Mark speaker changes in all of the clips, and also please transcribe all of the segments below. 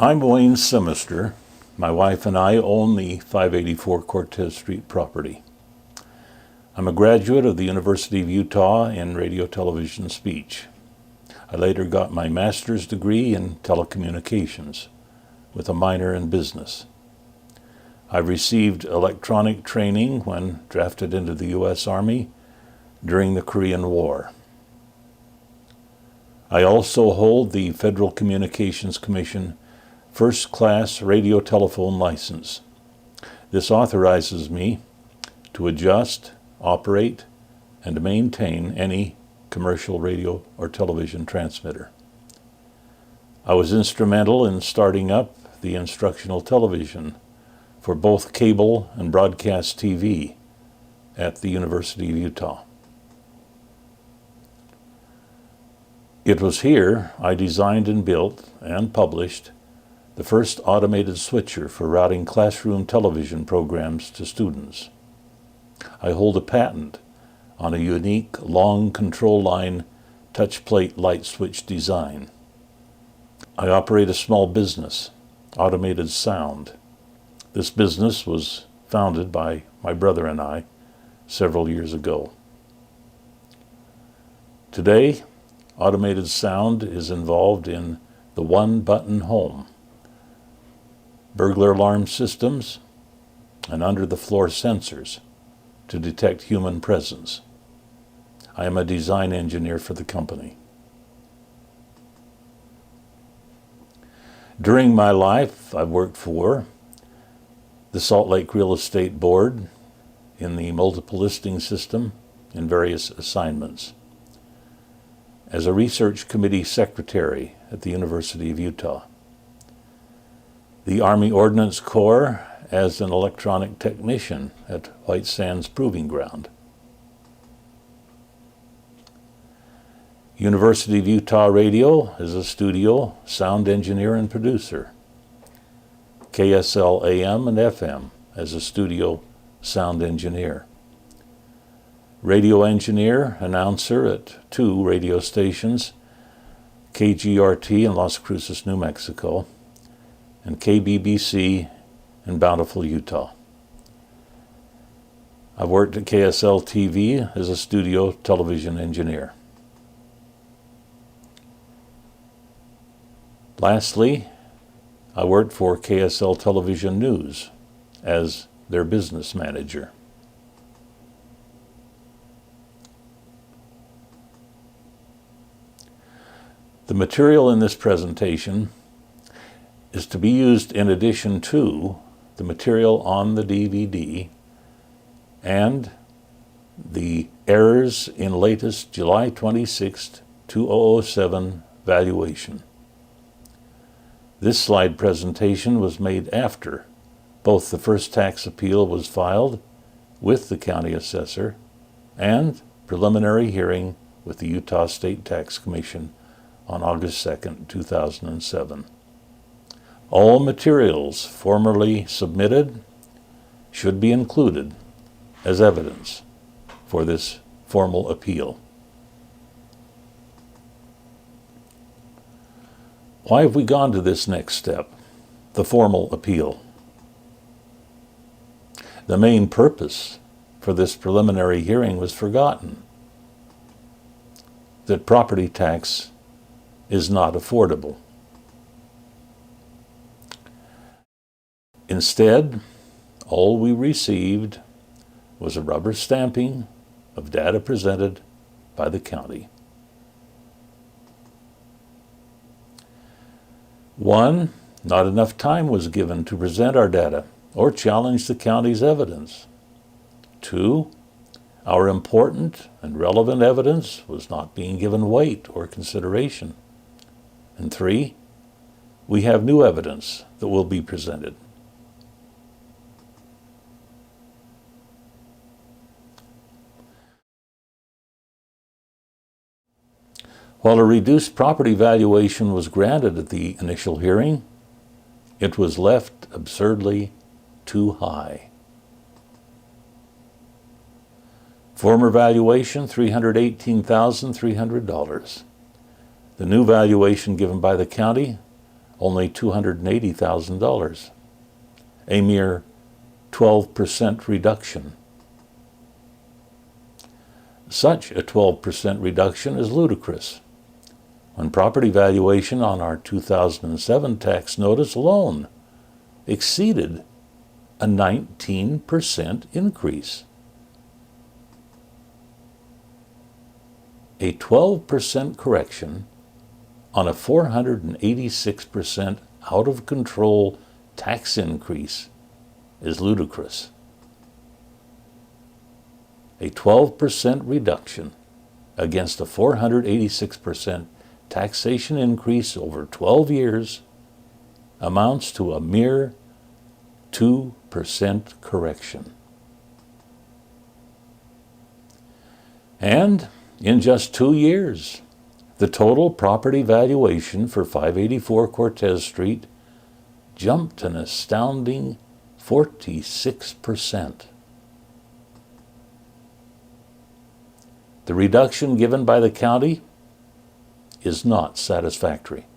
Speaker 1: I'm Wayne Simister. My wife and I own the 584 Cortez Street property. I'm a graduate of the University of Utah in radio, television, speech. I later got my master's degree in telecommunications with a minor in business. I received electronic training when drafted into the U.S. Army during the Korean War. I also hold the Federal Communications Commission first-class radio telephone license. This authorizes me to adjust, operate, and maintain any commercial radio or television transmitter. I was instrumental in starting up the instructional television for both cable and broadcast TV at the University of Utah. It was here I designed and built and published the first automated switcher for routing classroom television programs to students. I hold a patent on a unique long control line touch plate light switch design. I operate a small business, Automated Sound. This business was founded by my brother and I several years ago. Today, Automated Sound is involved in the one-button home, burglar alarm systems, and under-the-floor sensors to detect human presence. I am a design engineer for the company. During my life, I've worked for the Salt Lake Real Estate Board in the multiple listing system in various assignments, as a research committee secretary at the University of Utah, the Army Ordnance Corps as an electronic technician at White Sands Proving Ground, University of Utah Radio as a studio sound engineer and producer, KSL AM and FM as a studio sound engineer, radio engineer, announcer at 2 radio stations, KGRT in Las Cruces, New Mexico, and KBBC in Bountiful, Utah. I've worked at KSL TV as a studio television engineer. Lastly, I worked for KSL Television News as their business manager. The material in this presentation is to be used in addition to the material on the DVD and the errors in latest July 26, 2007 valuation. This slide presentation was made after both the first tax appeal was filed with the county assessor and preliminary hearing with the Utah State Tax Commission on August 2, 2007. All materials formerly submitted should be included as evidence for this formal appeal. Why have we gone to this next step, the formal appeal? The main purpose for this preliminary hearing was forgotten: that property tax is not affordable. Instead, all we received was a rubber stamping of data presented by the county. One, not enough time was given to present our data or challenge the county's evidence. Two, our important and relevant evidence was not being given weight or consideration. And three, we have new evidence that will be presented. While a reduced property valuation was granted at the initial hearing, it was left absurdly too high. Former valuation, $318,300. The new valuation given by the county, only $280,000, a mere 12% reduction. Such a 12% reduction is ludicrous, when property valuation on our 2007 tax notice alone exceeded a 19% increase. A 12% correction on a 486% out-of-control tax increase is ludicrous. A 12% reduction against a 486% taxation increase over 12 years amounts to a mere 2% correction. And in just 2 years, the total property valuation for 584 Cortez Street jumped an astounding 46%. The reduction given by the county is not satisfactory.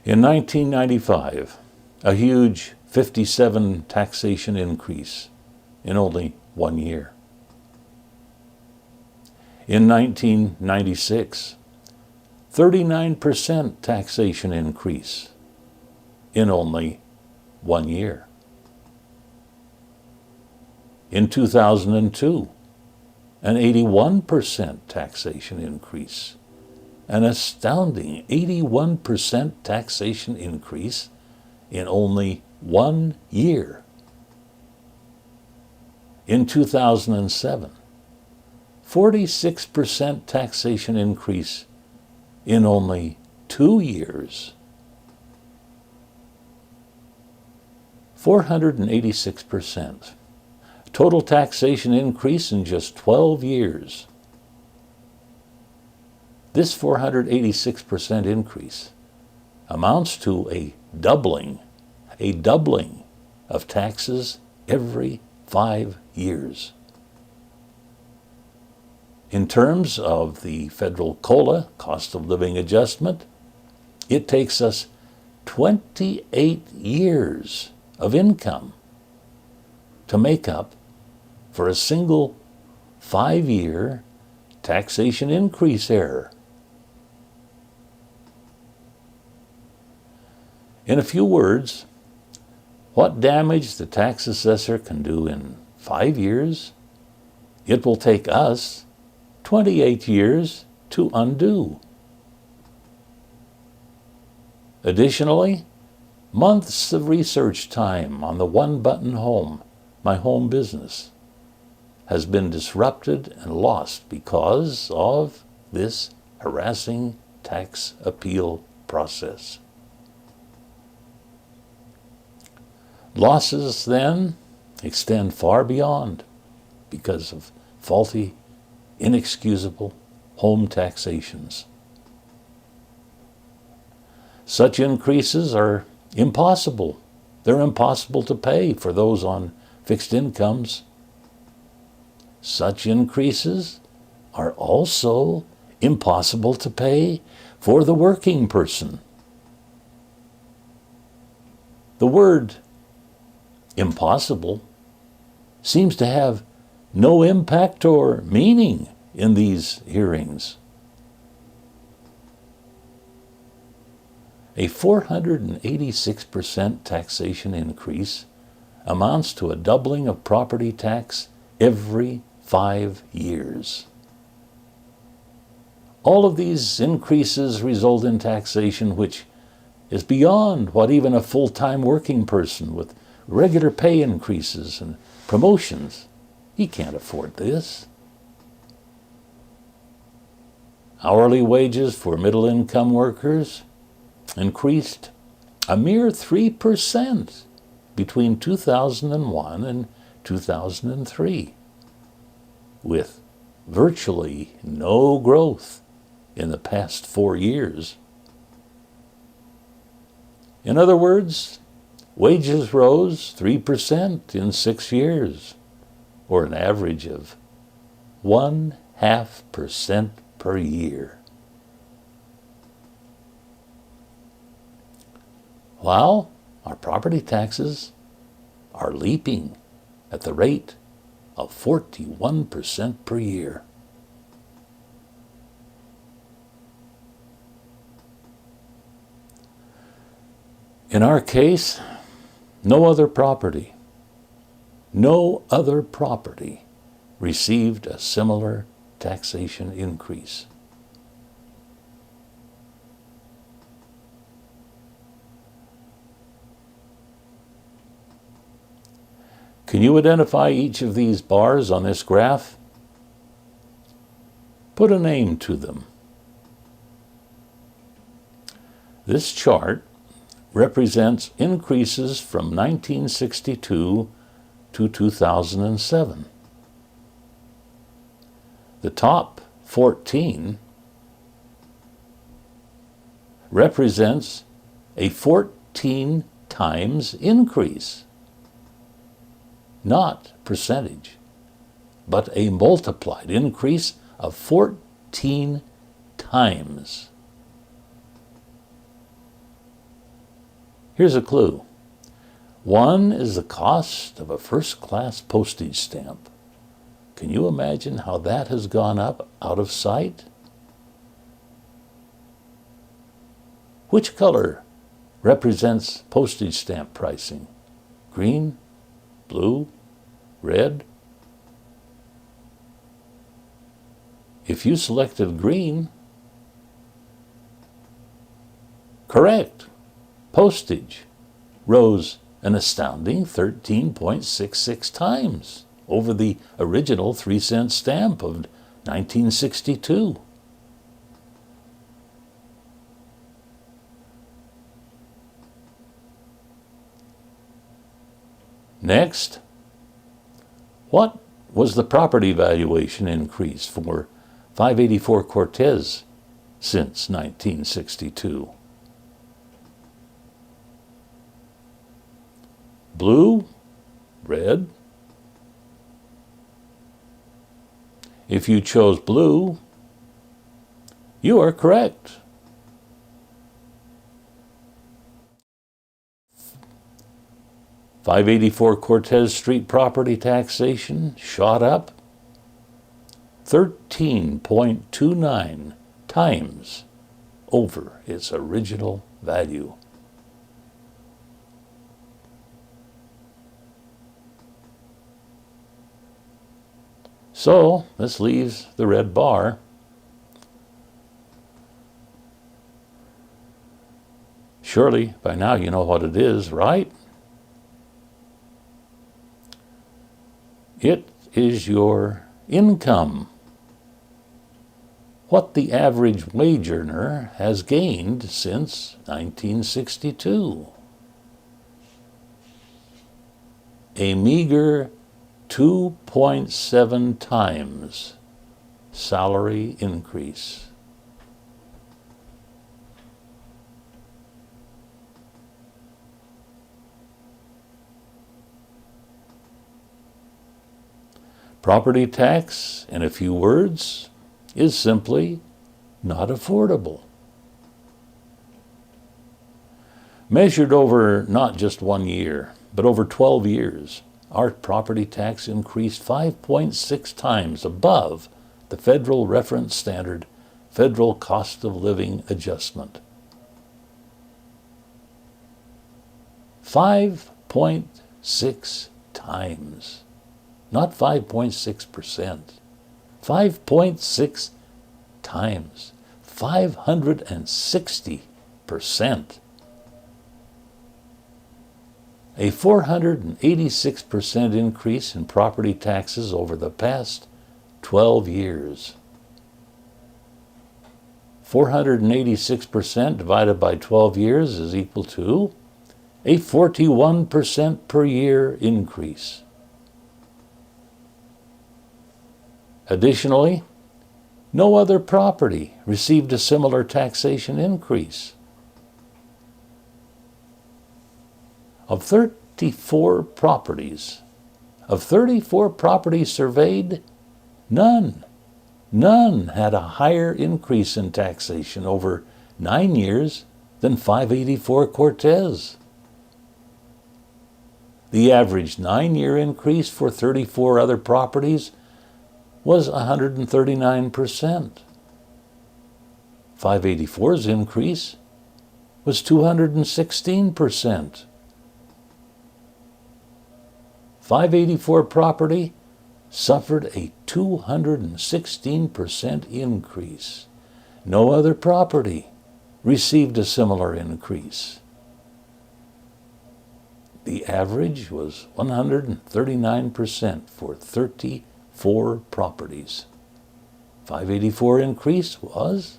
Speaker 1: In 1995, a huge 57% taxation increase in only 1 year. In 1996, 39% taxation increase in only 1 year. In 2002, an 81% taxation increase, an astounding 81% taxation increase in only 1 year. In 2007, 46% taxation increase in only 2 years. 486%. Total taxation increase in just 12 years. This 486% increase amounts to a doubling of taxes every 5 years. In terms of the federal COLA, cost of living adjustment, it takes us 28 years of income to make up for a single 5-year taxation increase error. In a few words, what damage the tax assessor can do in 5 years, it will take us 28 years to undo. Additionally, months of research time on the one-button home, my home business, has been disrupted and lost because of this harassing tax appeal process. Losses, then, extend far beyond because of faulty, inexcusable home taxations. Such increases are impossible. They're impossible to pay for those on fixed incomes. Such increases are also impossible to pay for the working person. The word impossible seems to have no impact or meaning in these hearings. A 486% taxation increase amounts to a doubling of property tax every 5 years. All of these increases result in taxation which is beyond what even a full-time working person with regular pay increases and promotions, he can't afford this. Hourly wages for middle-income workers increased a mere 3% between 2001 and 2003, with virtually no growth in the past 4 years. In other words, wages rose 3% in 6 years, or an average of 0.5% per year. while our property taxes are leaping at the rate of 41% per year. In our case, no other property received a similar taxation increase. Can you identify each of these bars on this graph? Put a name to them. This chart represents increases from 1962 to 2007. The top 14 represents a 14 times increase. Not percentage, but a multiplied increase of 14 times. Here's a clue. 1 is the cost of a first-class postage stamp. Can you imagine how that has gone up out of sight? Which color represents postage stamp pricing? Green, blue, red? If you selected green, correct. Postage rose an astounding 13.66 times over the original 3-cent stamp of 1962. Next, what was the property valuation increase for 584 Cortez since 1962? Blue, red. If you chose blue, you are correct. .584 Cortez Street property taxation shot up 13.29 times over its original value. So this leaves the red bar. Surely by now you know what it is, right? It is your income. What the average wage earner has gained since 1962. A meager 2.7 times salary increase. Property tax, in a few words, is simply not affordable. Measured over not just 1 year, but over 12 years, our property tax increased 5.6 times above the federal reference standard federal cost of living adjustment. 5.6 times. Not 5.6%. 5.6 times. 560%. A 486% increase in property taxes over the past 12 years. 486% divided by 12 years is equal to a 41% per year increase. Additionally, no other property received a similar taxation increase. Of 34 properties surveyed, none had a higher increase in taxation over 9 years than 584 Cortez. The average 9-year increase for 34 other properties was 139%. 584's increase was 216%. 584 property suffered a 216% increase. No other property received a similar increase. The average was 139% for 34 properties. 584 increase was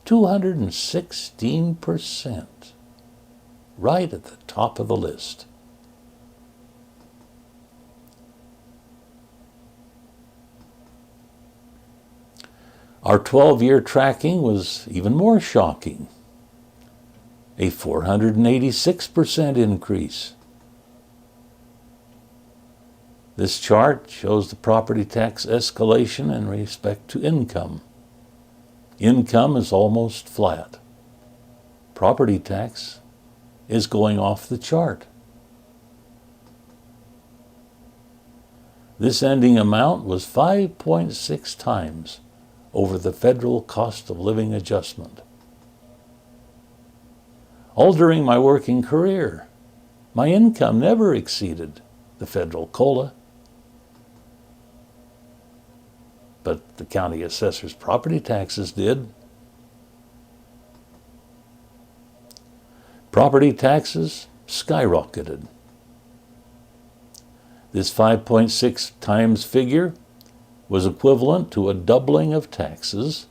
Speaker 1: 216%, right at the top of the list. Our 12-year tracking was even more shocking, a 486% increase. This chart shows the property tax escalation in respect to income. Income is almost flat. Property tax is going off the chart. This ending amount was 5.6 times over the federal cost of living adjustment. All during my working career, my income never exceeded the federal COLA. But the county assessor's property taxes did. Property taxes skyrocketed. This 5.6 times figure was equivalent to a doubling of taxes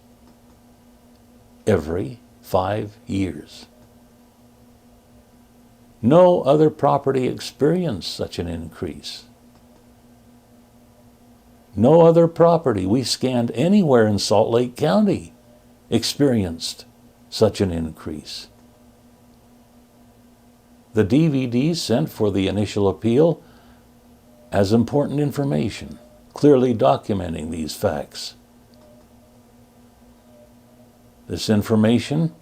Speaker 1: every 5 years. No other property experienced such an increase. No other property we scanned anywhere in Salt Lake County experienced such an increase. The DVD sent for the initial appeal has important information, clearly documenting these facts. This information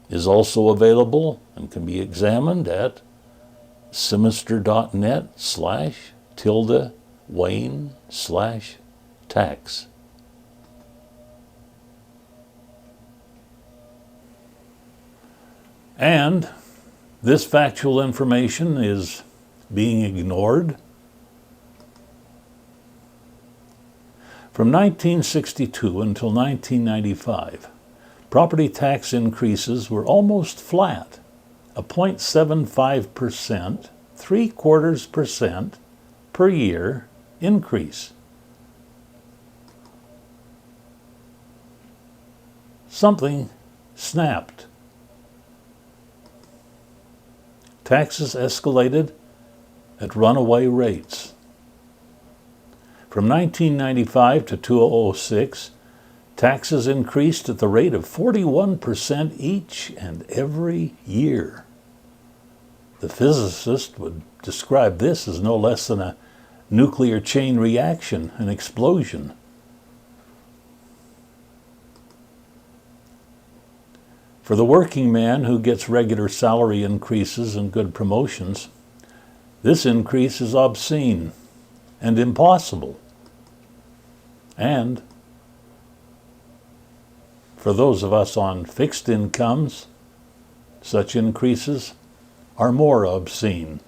Speaker 1: is also available and can be examined at semester.net/Wayne/tax. And this factual information is being ignored. From 1962 until 1995, property tax increases were almost flat, a 0.75%, 0.75% per year increase. Something snapped. Taxes escalated at runaway rates. From 1995 to 2006, taxes increased at the rate of 41% each and every year. The physicist would describe this as no less than a nuclear chain reaction, an explosion. For the working man who gets regular salary increases and good promotions, this increase is obscene and impossible. And for those of us on fixed incomes, such increases are more obscene.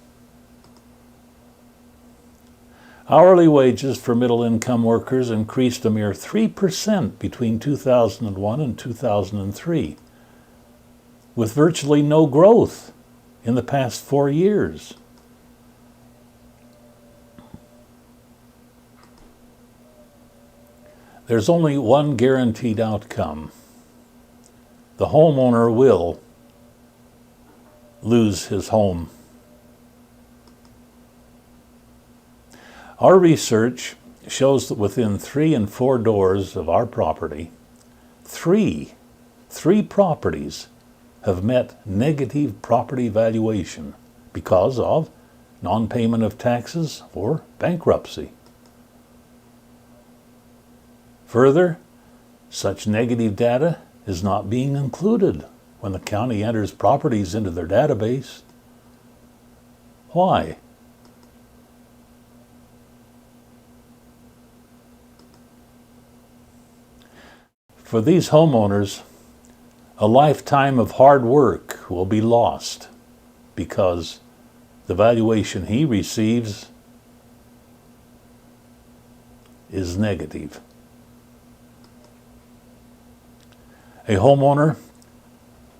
Speaker 1: Hourly wages for middle-income workers increased a mere 3% between 2001 and 2003, with virtually no growth in the past 4 years. There's only one guaranteed outcome. The homeowner will lose his home. Our research shows that within 3 and 4 doors of our property, three properties have met negative property valuation because of non-payment of taxes or bankruptcy. Further, such negative data is not being included when the county enters properties into their database. Why? For these homeowners, a lifetime of hard work will be lost because the valuation he receives is negative. A homeowner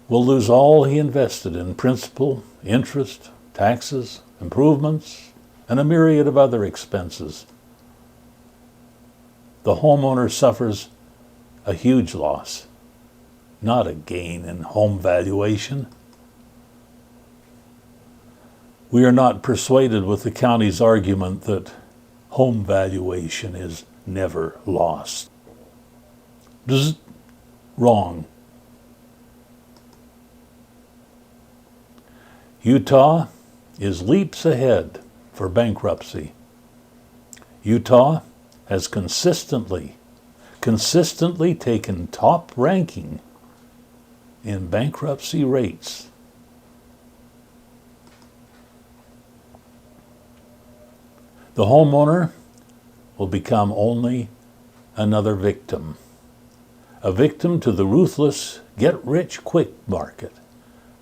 Speaker 1: will lose all he invested in principal, interest, taxes, improvements, and a myriad of other expenses. The homeowner suffers a huge loss, not a gain in home valuation. We are not persuaded with the county's argument that home valuation is never lost. Wrong. Utah is leaps ahead for bankruptcy. Utah has consistently taken top ranking in bankruptcy rates. The homeowner will become only another victim, a victim to the ruthless get-rich-quick market,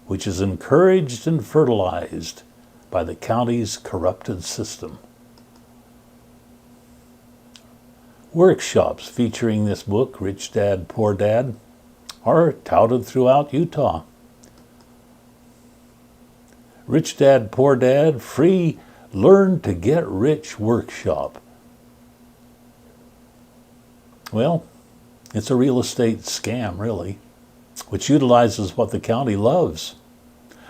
Speaker 1: which is encouraged and fertilized by the county's corrupted system. Workshops featuring this book, Rich Dad, Poor Dad, are touted throughout Utah. Rich Dad, Poor Dad, free Learn to Get Rich workshop. Well, it's a real estate scam, really, which utilizes what the county loves: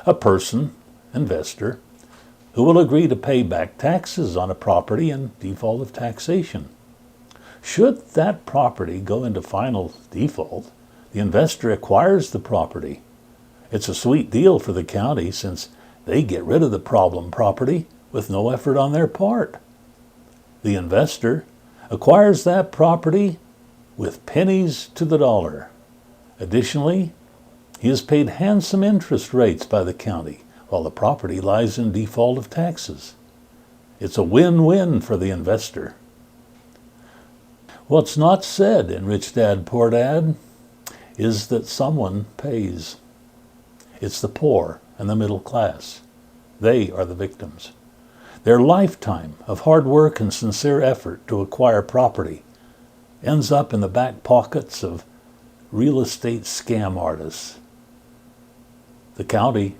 Speaker 1: a person, investor, who will agree to pay back taxes on a property in default of taxation. Should that property go into final default, the investor acquires the property. It's a sweet deal for the county since they get rid of the problem property with no effort on their part. The investor acquires that property with pennies to the dollar. Additionally, he is paid handsome interest rates by the county while the property lies in default of taxes. It's a win-win for the investor. What's not said in Rich Dad, Poor Dad is that someone pays. It's the poor and the middle class. They are the victims. Their lifetime of hard work and sincere effort to acquire property ends up in the back pockets of real estate scam artists. The county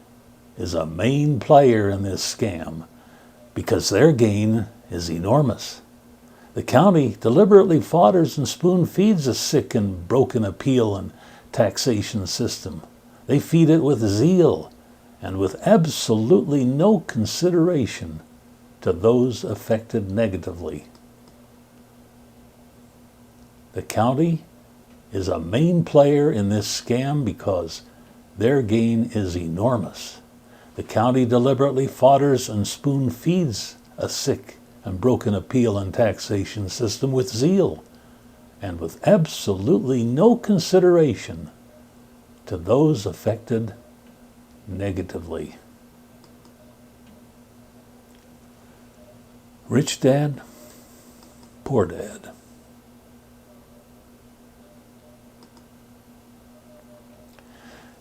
Speaker 1: is a main player in this scam because their gain is enormous. The county deliberately fodders and spoon feeds a sick and broken appeal and taxation system. They feed it with zeal and with absolutely no consideration to those affected negatively. The county is a main player in this scam because their gain is enormous. The county deliberately fodders and spoon feeds a sick and broken appeal and taxation system with zeal and with absolutely no consideration to those affected negatively. Rich Dad, Poor Dad.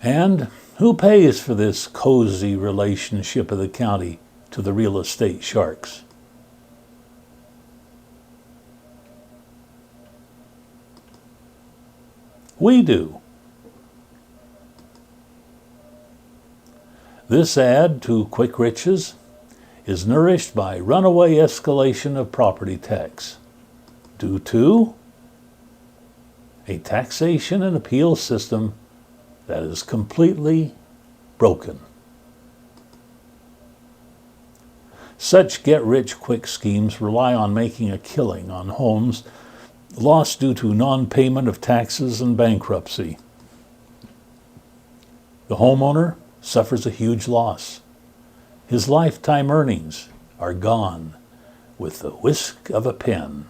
Speaker 1: And who pays for this cozy relationship of the county to the real estate sharks? We do. This ad to quick riches is nourished by runaway escalation of property tax due to a taxation and appeal system that is completely broken. Such get-rich-quick schemes rely on making a killing on homes lost due to non-payment of taxes and bankruptcy. The homeowner suffers a huge loss. His lifetime earnings are gone with the whisk of a pen.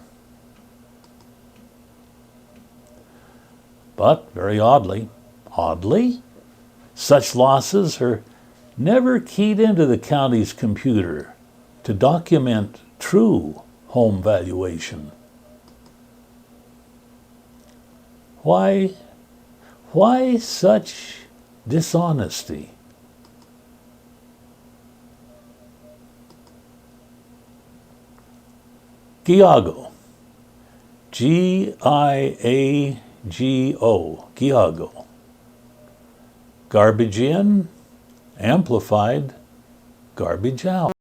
Speaker 1: But, very oddly, Such losses are never keyed into the county's computer to document true home valuation. Why such dishonesty? Giago. Giago. Giago. Garbage in, amplified, garbage out.